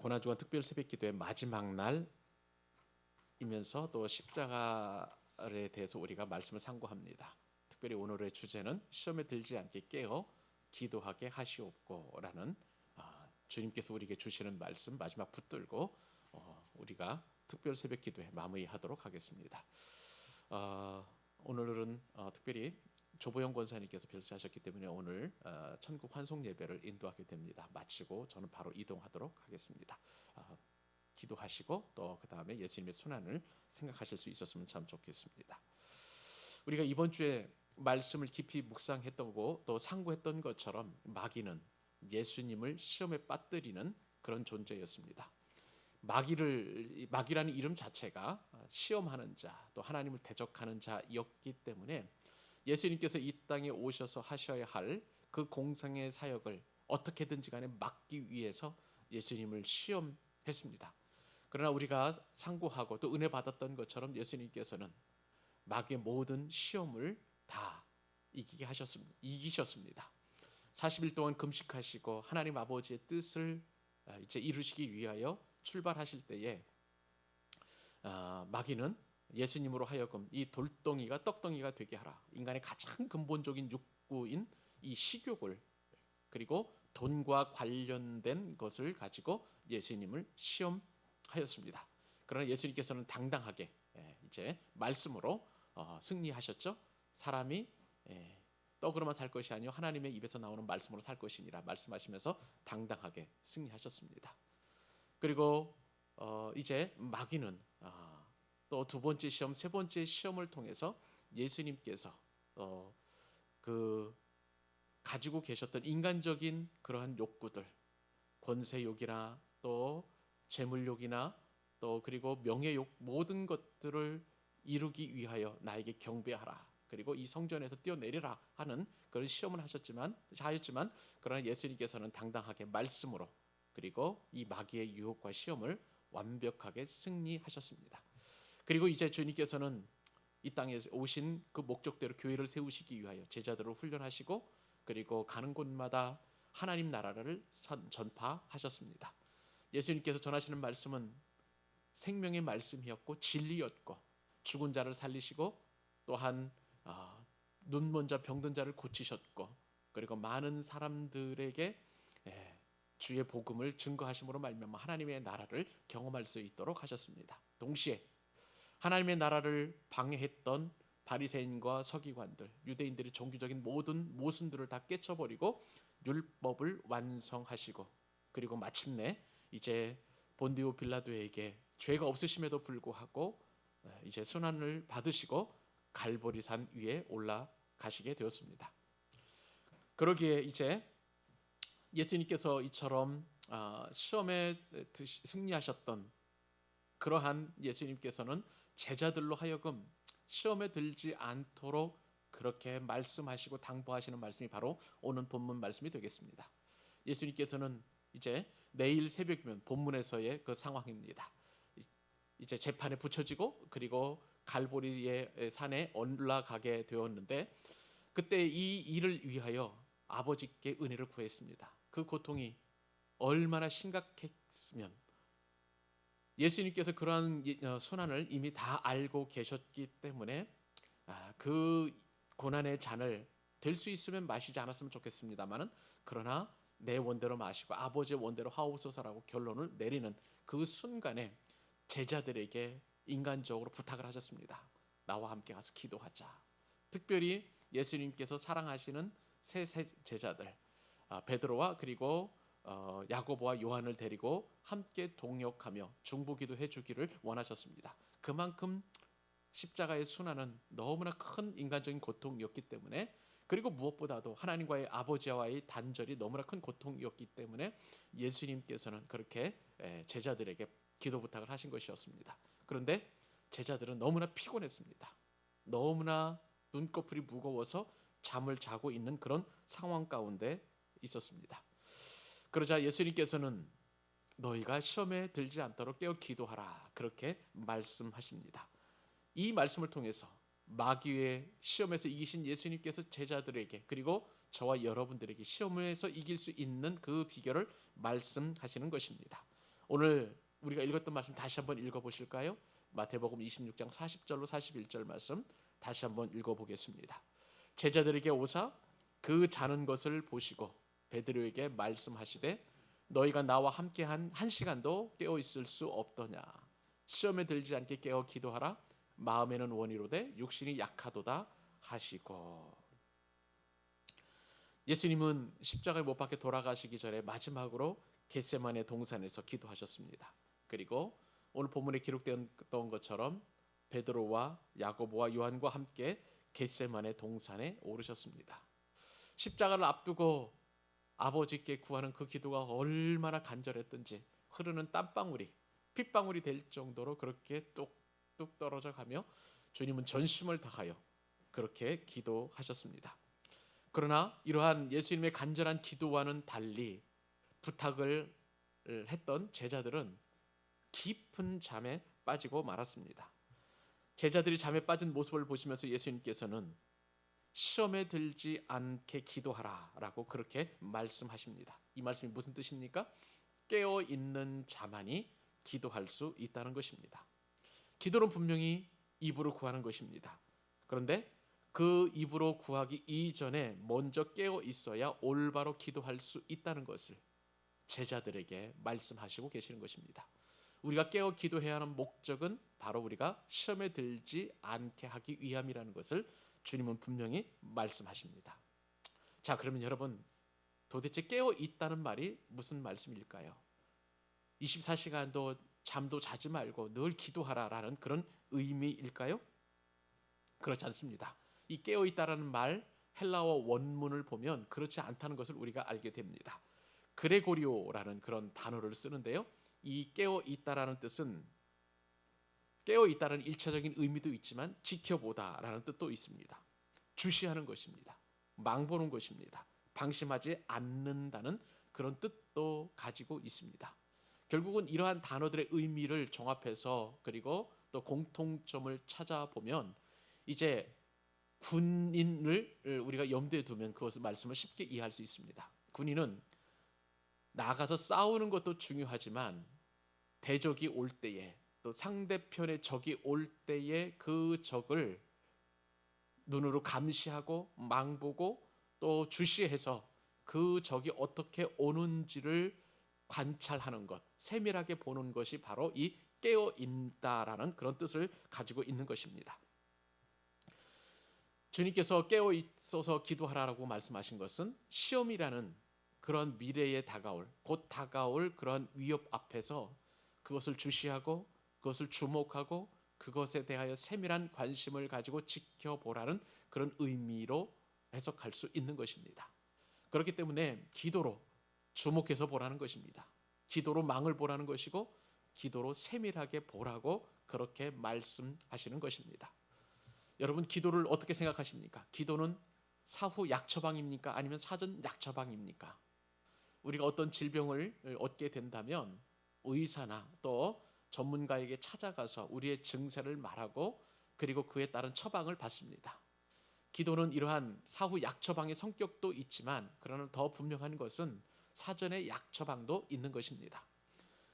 고난주간 특별 새벽기도의 마지막 날이면서 또 십자가에 대해서 우리가 말씀을 상고합니다. 특별히 오늘의 주제는 시험에 들지 않게 깨어 기도하게 하시옵고라는 주님께서 우리에게 주시는 말씀 마지막 붙들고 우리가 특별 새벽기도에 마무리하도록 하겠습니다. 오늘은 특별히 조보영 권사님께서 별세하셨기 때문에 오늘 천국 환송 예배를 인도하게 됩니다. 마치고 저는 바로 이동하도록 하겠습니다. 기도하시고 또 그 다음에 예수님의 순환을 생각하실 수 있었으면 참 좋겠습니다. 우리가 이번 주에 말씀을 깊이 묵상했던 거 또 상고했던 것처럼 마귀는 예수님을 시험에 빠뜨리는 그런 존재였습니다. 마귀라는 이름 자체가 시험하는 자, 또 하나님을 대적하는 자였기 때문에 예수님께서 이 땅에 오셔서 하셔야 할 그 공생의 사역을 어떻게든지 간에 막기 위해서 예수님을 시험했습니다. 그러나 우리가 상고하고 또 은혜 받았던 것처럼 예수님께서는 마귀의 모든 시험을 다 이기셨습니다. 40일 동안 금식하시고 하나님 아버지의 뜻을 이제 이루시기 위하여 출발하실 때에 마귀는 예수님으로 하여금 이 돌덩이가 떡덩이가 되게 하라. 인간의 가장 근본적인 욕구인 이 식욕을 그리고 돈과 관련된 것을 가지고 예수님을 시험하였습니다. 그러나 예수님께서는 당당하게 이제 말씀으로 승리하셨죠. 사람이 떡으로만 살 것이 아니요 하나님의 입에서 나오는 말씀으로 살 것이니라 말씀하시면서 당당하게 승리하셨습니다. 그리고 이제 마귀는 또 두 번째 시험, 세 번째 시험을 통해서 예수님께서 그 가지고 계셨던 인간적인 그러한 욕구들, 권세욕이나 또 재물욕이나 또 그리고 명예욕 모든 것들을 이루기 위하여 나에게 경배하라. 그리고 이 성전에서 뛰어내리라 하는 그런 시험을 하였지만 그러나 예수님께서는 당당하게 말씀으로 그리고 이 마귀의 유혹과 시험을 완벽하게 승리하셨습니다. 그리고 이제 주님께서는 이 땅에 오신 그 목적대로 교회를 세우시기 위하여 제자들을 훈련하시고 그리고 가는 곳마다 하나님 나라를 전파하셨습니다. 예수님께서 전하시는 말씀은 생명의 말씀이었고 진리였고 죽은 자를 살리시고 또한 눈먼 자 병든 자를 고치셨고 그리고 많은 사람들에게 주의 복음을 증거하심으로 말미암아 하나님의 나라를 경험할 수 있도록 하셨습니다. 동시에 하나님의 나라를 방해했던 바리새인과 서기관들, 유대인들의 종교적인 모든 모순들을 다 깨쳐버리고 율법을 완성하시고 그리고 마침내 이제 본디오 빌라도에게 죄가 없으심에도 불구하고 이제 순환을 받으시고 갈보리산 위에 올라가시게 되었습니다. 그러기에 이제 예수님께서 이처럼 시험에 승리하셨던 그러한 예수님께서는 제자들로 하여금 시험에 들지 않도록 그렇게 말씀하시고 당부하시는 말씀이 바로 오늘 본문 말씀이 되겠습니다. 예수님께서는 이제 내일 새벽이면 본문에서의 그 상황입니다. 이제 재판에 붙여지고 그리고 갈보리의 산에 올라가게 되었는데 그때 이 일을 위하여 아버지께 은혜를 구했습니다. 그 고통이 얼마나 심각했으면 예수님께서 그러한 순환을 이미 다 알고 계셨기 때문에 그 고난의 잔을 될 수 있으면 마시지 않았으면 좋겠습니다만은 그러나 내 원대로 마시고 아버지의 원대로 하옵소서라고 결론을 내리는 그 순간에 제자들에게 인간적으로 부탁을 하셨습니다. 나와 함께 가서 기도하자. 특별히 예수님께서 사랑하시는 세 제자들 베드로와 그리고 야고보와 요한을 데리고 함께 동역하며 중보기도 해주기를 원하셨습니다. 그만큼 십자가의 순환은 너무나 큰 인간적인 고통이었기 때문에 그리고 무엇보다도 하나님과의 아버지와의 단절이 너무나 큰 고통이었기 때문에 예수님께서는 그렇게 제자들에게 기도 부탁을 하신 것이었습니다. 그런데 제자들은 너무나 피곤했습니다. 너무나 눈꺼풀이 무거워서 잠을 자고 있는 그런 상황 가운데 있었습니다. 그러자 예수님께서는 너희가 시험에 들지 않도록 깨어 기도하라 그렇게 말씀하십니다. 이 말씀을 통해서 마귀의 시험에서 이기신 예수님께서 제자들에게 그리고 저와 여러분들에게 시험에서 이길 수 있는 그 비결을 말씀하시는 것입니다. 오늘 우리가 읽었던 말씀 다시 한번 읽어보실까요? 마태복음 26장 40절로 41절 말씀 다시 한번 읽어보겠습니다. 제자들에게 오사 그 자는 것을 보시고 베드로에게 말씀하시되 너희가 나와 함께한 1시간도 깨어 있을 수 없더냐. 시험에 들지 않게 깨어 기도하라. 마음에는 원이로되 육신이 약하도다 하시고. 예수님은 십자가에 못 박혀 돌아가시기 전에 마지막으로 겟세마네 동산에서 기도하셨습니다. 그리고 오늘 본문에 기록되었던 것처럼 베드로와 야고보와 요한과 함께 겟세마네 동산에 오르셨습니다. 십자가를 앞두고 아버지께 구하는 그 기도가 얼마나 간절했던지 흐르는 땀방울이 핏방울이 될 정도로 그렇게 뚝뚝 떨어져 가며 주님은 전심을 다하여 그렇게 기도하셨습니다. 그러나 이러한 예수님의 간절한 기도와는 달리 부탁을 했던 제자들은 깊은 잠에 빠지고 말았습니다. 제자들이 잠에 빠진 모습을 보시면서 예수님께서는 시험에 들지 않게 기도하라 라고 그렇게 말씀하십니다. 이 말씀이 무슨 뜻입니까? 깨어있는 자만이 기도할 수 있다는 것입니다. 기도는 분명히 입으로 구하는 것입니다. 그런데 그 입으로 구하기 이전에 먼저 깨어 있어야 올바로 기도할 수 있다는 것을 제자들에게 말씀하시고 계시는 것입니다. 우리가 깨어 기도해야 하는 목적은 바로 우리가 시험에 들지 않게 하기 위함이라는 것을 주님은 분명히 말씀하십니다. 자, 그러면 여러분 도대체 깨어 있다는 말이 무슨 말씀일까요? 24시간도 잠도 자지 말고 늘 기도하라라는 그런 의미일까요? 그렇지 않습니다. 이 깨어 있다라는 말 헬라어 원문을 보면 그렇지 않다는 것을 우리가 알게 됩니다. 그레고리오라는 그런 단어를 쓰는데요. 이 깨어 있다라는 뜻은 깨어 있다는 일차적인 의미도 있지만 지켜보다라는 뜻도 있습니다. 주시하는 것입니다. 망보는 것입니다. 방심하지 않는다는 그런 뜻도 가지고 있습니다. 결국은 이러한 단어들의 의미를 종합해서 그리고 또 공통점을 찾아보면 이제 군인을 우리가 염두에 두면 그것을 말씀을 쉽게 이해할 수 있습니다. 군인은 나가서 싸우는 것도 중요하지만 대적이 올 때에 또 상대편의 적이 올 때에 그 적을 눈으로 감시하고 망보고 또 주시해서 그 적이 어떻게 오는지를 관찰하는 것, 세밀하게 보는 것이 바로 이 깨어 있다라는 그런 뜻을 가지고 있는 것입니다. 주님께서 깨어 있어서 기도하라고 말씀하신 것은 시험이라는 그런 미래에 곧 다가올 그런 위협 앞에서 그것을 주시하고 그것을 주목하고 그것에 대하여 세밀한 관심을 가지고 지켜보라는 그런 의미로 해석할 수 있는 것입니다. 그렇기 때문에 기도로 주목해서 보라는 것입니다. 기도로 망을 보라는 것이고 기도로 세밀하게 보라고 그렇게 말씀하시는 것입니다. 여러분 기도를 어떻게 생각하십니까? 기도는 사후 약처방입니까? 아니면 사전 약처방입니까? 우리가 어떤 질병을 얻게 된다면 의사나 또 전문가에게 찾아가서 우리의 증세를 말하고 그리고 그에 따른 처방을 받습니다. 기도는 이러한 사후 약처방의 성격도 있지만 그러나 더 분명한 것은 사전의 약처방도 있는 것입니다.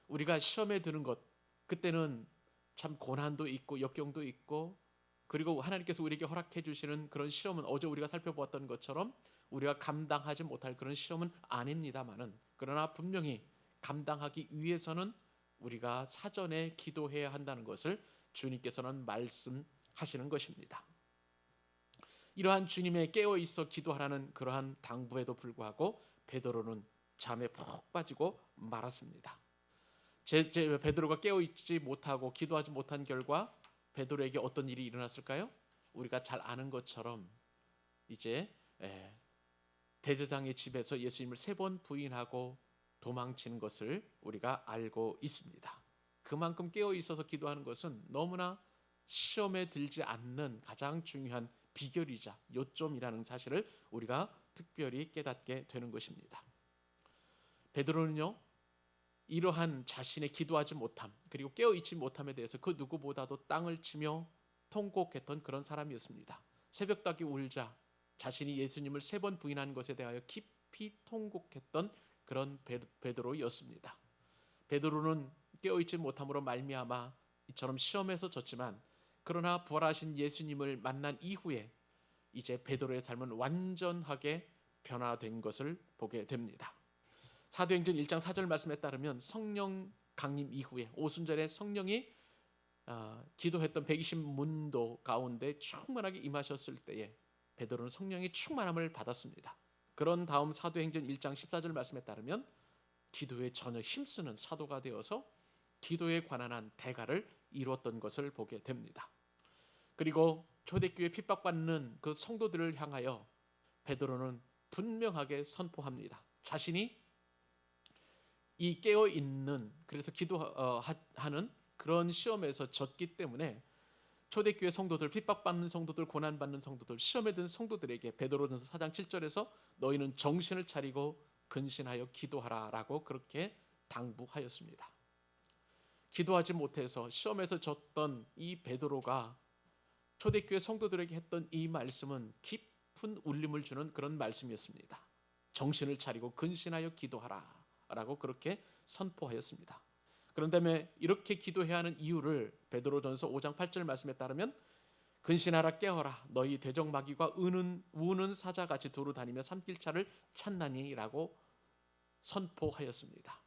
우리가 시험에 드는 것 그때는 참 고난도 있고 역경도 있고 그리고 하나님께서 우리에게 허락해 주시는 그런 시험은 어제 우리가 살펴보았던 것처럼 우리가 감당하지 못할 그런 시험은 아닙니다만은 그러나 분명히 감당하기 위해서는 우리가 사전에 기도해야 한다는 것을 주님께서는 말씀하시는 것입니다. 이러한 주님의 깨어 있어 기도하라는 그러한 당부에도 불구하고 베드로는 잠에 푹 빠지고 말았습니다. 베드로가 깨어 있지 못하고 기도하지 못한 결과 베드로에게 어떤 일이 일어났을까요? 우리가 잘 아는 것처럼 이제 대제사장의 집에서 예수님을 3번 부인하고 도망치는 것을 우리가 알고 있습니다. 그만큼 깨어 있어서 기도하는 것은 너무나 시험에 들지 않는 가장 중요한 비결이자 요점이라는 사실을 우리가 특별히 깨닫게 되는 것입니다. 베드로는요 이러한 자신의 기도하지 못함 그리고 깨어있지 못함에 대해서 그 누구보다도 땅을 치며 통곡했던 그런 사람이었습니다. 새벽닭이 울자 자신이 예수님을 3번 부인한 것에 대하여 깊이 통곡했던 그런 베드로였습니다. 베드로는 깨어있지 못함으로 말미암아 이처럼 시험에서 졌지만, 그러나 부활하신 예수님을 만난 이후에 이제 베드로의 삶은 완전하게 변화된 것을 보게 됩니다. 사도행전 1장 4절 말씀에 따르면 성령 강림 이후에 오순절에 성령이 기도했던 120문도 가운데 충만하게 임하셨을 때에 베드로는 성령의 충만함을 받았습니다. 그런 다음 사도행전 1장 14절 말씀에 따르면 기도에 전혀 힘쓰는 사도가 되어서 기도에 관한 한 대가를 이루었던 것을 보게 됩니다. 그리고 초대교회 핍박받는 그 성도들을 향하여 베드로는 분명하게 선포합니다. 자신이 이 깨어있는, 그래서 기도하는 그런 시험에서 졌기 때문에 초대교회 성도들, 핍박받는 성도들, 고난받는 성도들, 시험에 든 성도들에게 베드로전서 4장 7절에서 너희는 정신을 차리고 근신하여 기도하라 라고 그렇게 당부하였습니다. 기도하지 못해서 시험에서 졌던 이 베드로가 초대교회 성도들에게 했던 이 말씀은 깊은 울림을 주는 그런 말씀이었습니다. 정신을 차리고 근신하여 기도하라 라고 그렇게 선포하였습니다. 그런데 이렇게 기도해야 하는 이유를 베드로전서 5장 8절 말씀에 따르면 근신하라 깨어라 너희 대적마귀가 우는 사자같이 두루 다니며 삼킬차를 찾나니 라고 선포하였습니다.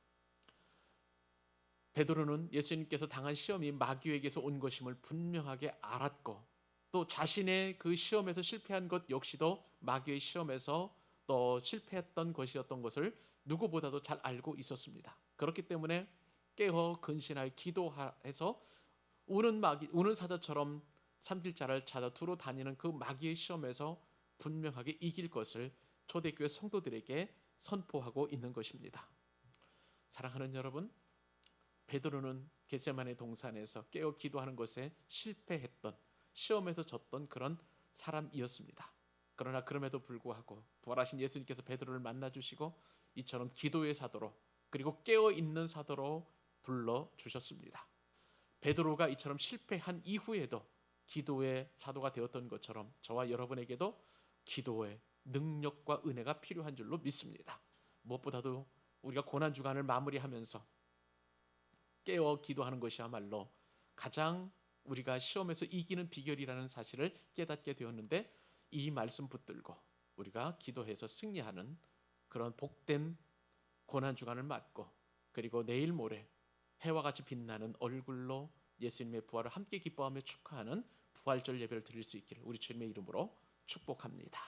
베드로는 예수님께서 당한 시험이 마귀에게서 온 것임을 분명하게 알았고, 또 자신의 그 시험에서 실패한 것 역시도 마귀의 시험에서 또 실패했던 것이었던 것을 누구보다도 잘 알고 있었습니다. 그렇기 때문에 깨어 근신하여 기도해서 우는 사자처럼 삼킬자를 찾아 두루 다니는 그 마귀의 시험에서 분명하게 이길 것을 초대교회 성도들에게 선포하고 있는 것입니다. 사랑하는 여러분, 베드로는 겟세마네 동산에서 깨어 기도하는 것에 실패했던, 시험에서 졌던 그런 사람이었습니다. 그러나 그럼에도 불구하고 부활하신 예수님께서 베드로를 만나주시고 이처럼 기도의 사도로, 그리고 깨어 있는 사도로 불러주셨습니다. 베드로가 이처럼 실패한 이후에도 기도의 사도가 되었던 것처럼 저와 여러분에게도 기도의 능력과 은혜가 필요한 줄로 믿습니다. 무엇보다도 우리가 고난주간을 마무리하면서 깨어 기도하는 것이야말로 가장 우리가 시험에서 이기는 비결이라는 사실을 깨닫게 되었는데, 이 말씀 붙들고 우리가 기도해서 승리하는 그런 복된 고난주간을 맞고, 그리고 내일 모레 해와 같이 빛나는 얼굴로 예수님의 부활을 함께 기뻐하며 축하하는 부활절 예배를 드릴 수 있기를 우리 주님의 이름으로 축복합니다.